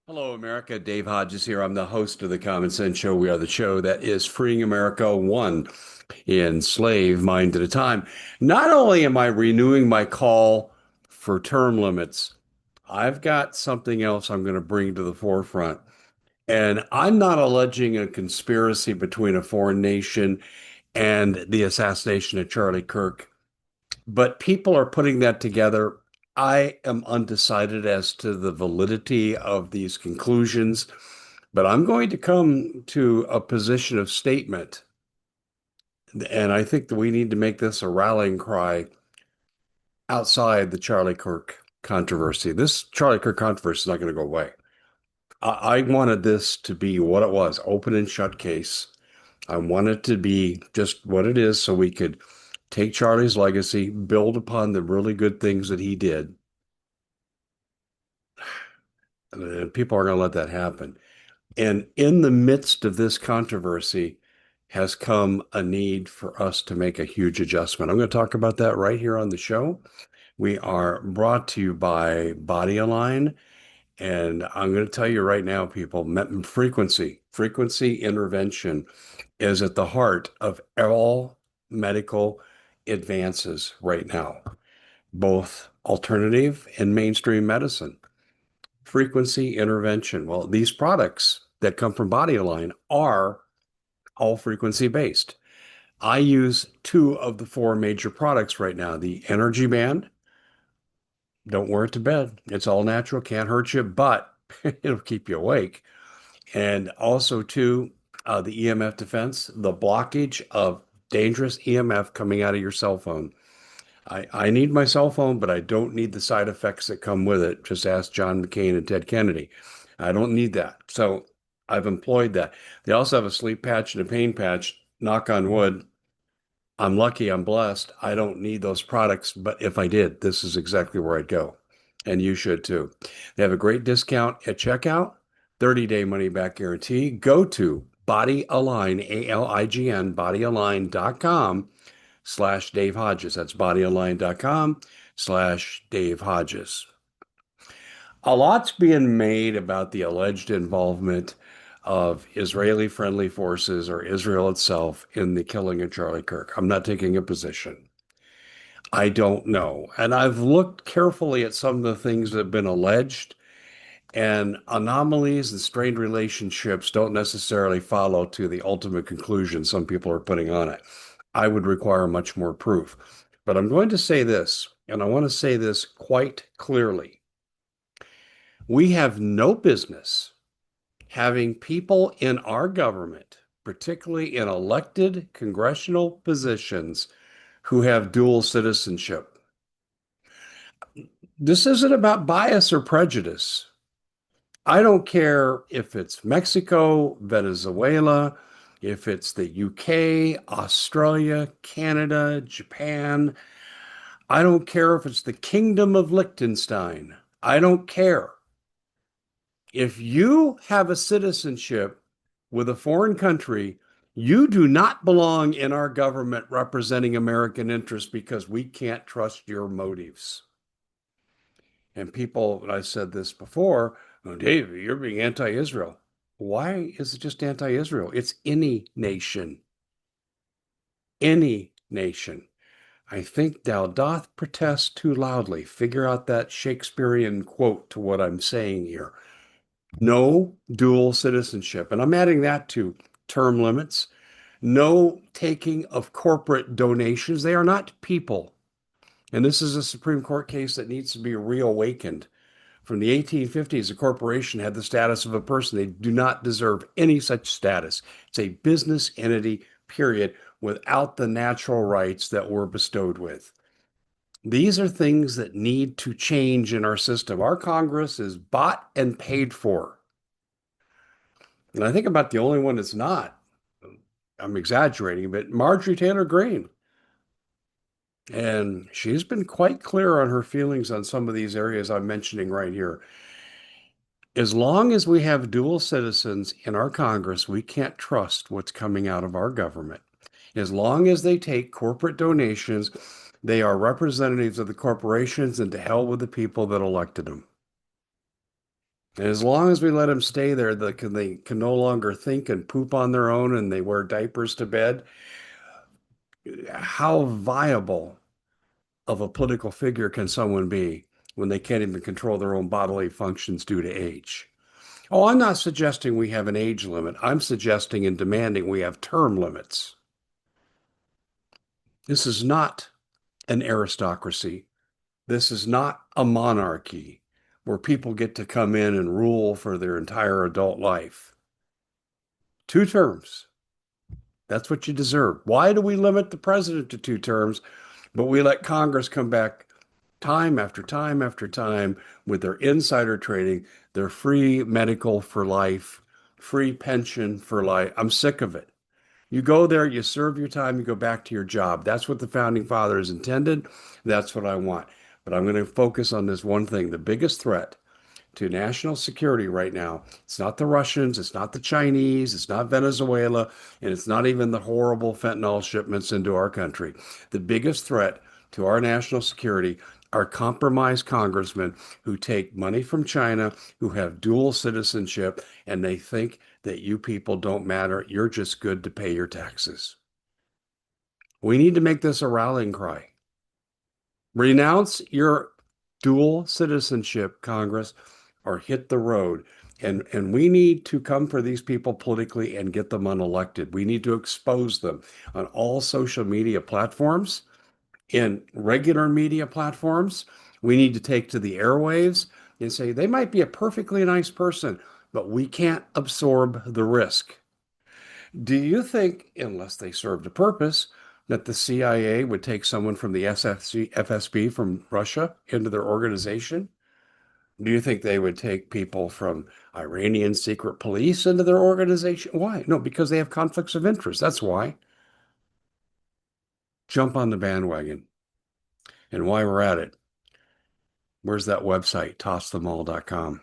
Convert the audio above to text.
Hello, America. Dave Hodges here. I'm the host of the Common Sense Show. We are the show that is freeing America one enslaved mind at a time. Not only am I renewing my call for term limits, I've got something else I'm going to bring to the forefront. And I'm not alleging a conspiracy between a foreign nation and the assassination of Charlie Kirk, but people are putting that together. I am undecided as to the validity of these conclusions, but I'm going to come to a position of statement. And I think that we need to make this a rallying cry outside the Charlie Kirk controversy. This Charlie Kirk controversy is not going to go away. I wanted this to be what it was, open and shut case. I want it to be just what it is so we could take Charlie's legacy, build upon the really good things that he did. People are going to let that happen. And in the midst of this controversy has come a need for us to make a huge adjustment. I'm going to talk about that right here on the show. We are brought to you by Body Align. And I'm going to tell you right now, people, frequency intervention is at the heart of all medical advances right now, both alternative and mainstream medicine. Frequency intervention. Well, these products that come from Body Align are all frequency based. I use two of the four major products right now. The Energy Band, don't wear it to bed. It's all natural, can't hurt you, but it'll keep you awake. And also, too, the EMF defense, the blockage of dangerous EMF coming out of your cell phone. I need my cell phone, but I don't need the side effects that come with it. Just ask John McCain and Ted Kennedy. I don't need that. So I've employed that. They also have a sleep patch and a pain patch. Knock on wood. I'm lucky, I'm blessed. I don't need those products, but if I did, this is exactly where I'd go. And you should too. They have a great discount at checkout, 30-day money back guarantee. Go to Body Align, ALIGN, bodyalign.com/Dave Hodges. That's bodyalign.com/Dave Hodges. A lot's being made about the alleged involvement of Israeli friendly forces or Israel itself in the killing of Charlie Kirk. I'm not taking a position. I don't know. And I've looked carefully at some of the things that have been alleged, and anomalies and strained relationships don't necessarily follow to the ultimate conclusion some people are putting on it. I would require much more proof. But I'm going to say this, and I want to say this quite clearly. We have no business having people in our government, particularly in elected congressional positions, who have dual citizenship. This isn't about bias or prejudice. I don't care if it's Mexico, Venezuela, if it's the UK, Australia, Canada, Japan. I don't care if it's the Kingdom of Liechtenstein. I don't care. If you have a citizenship with a foreign country, you do not belong in our government representing American interests because we can't trust your motives. And people, and I said this before, oh, Dave, you're being anti-Israel. Why is it just anti-Israel? It's any nation. Any nation. I think thou doth protest too loudly. Figure out that Shakespearean quote to what I'm saying here. No dual citizenship. And I'm adding that to term limits. No taking of corporate donations. They are not people. And this is a Supreme Court case that needs to be reawakened. From the 1850s, a corporation had the status of a person. They do not deserve any such status. It's a business entity, period, without the natural rights that we're bestowed with. These are things that need to change in our system. Our Congress is bought and paid for. And I think about the only one that's not, I'm exaggerating, but Marjorie Taylor Greene. And she's been quite clear on her feelings on some of these areas I'm mentioning right here. As long as we have dual citizens in our Congress, we can't trust what's coming out of our government. As long as they take corporate donations, they are representatives of the corporations, and to hell with the people that elected them. And as long as we let them stay there, they can no longer think and poop on their own and they wear diapers to bed. How viable of a political figure can someone be when they can't even control their own bodily functions due to age? Oh, I'm not suggesting we have an age limit. I'm suggesting and demanding we have term limits. This is not an aristocracy. This is not a monarchy where people get to come in and rule for their entire adult life. 2 terms. That's what you deserve. Why do we limit the president to 2 terms, but we let Congress come back time after time after time with their insider trading, their free medical for life, free pension for life? I'm sick of it. You go there, you serve your time, you go back to your job. That's what the founding fathers intended. That's what I want. But I'm going to focus on this one thing. The biggest threat to national security right now, it's not the Russians, it's not the Chinese, it's not Venezuela, and it's not even the horrible fentanyl shipments into our country. The biggest threat to our national security are compromised congressmen who take money from China, who have dual citizenship, and they think that you people don't matter. You're just good to pay your taxes. We need to make this a rallying cry. Renounce your dual citizenship, Congress, or hit the road. And we need to come for these people politically and get them unelected. We need to expose them on all social media platforms, in regular media platforms. We need to take to the airwaves and say they might be a perfectly nice person, but we can't absorb the risk. Do you think, unless they served a purpose, that the CIA would take someone from the FSB from Russia into their organization? Do you think they would take people from Iranian secret police into their organization? Why? No, because they have conflicts of interest. That's why. Jump on the bandwagon. And while we're at it, where's that website? Tossthemall.com.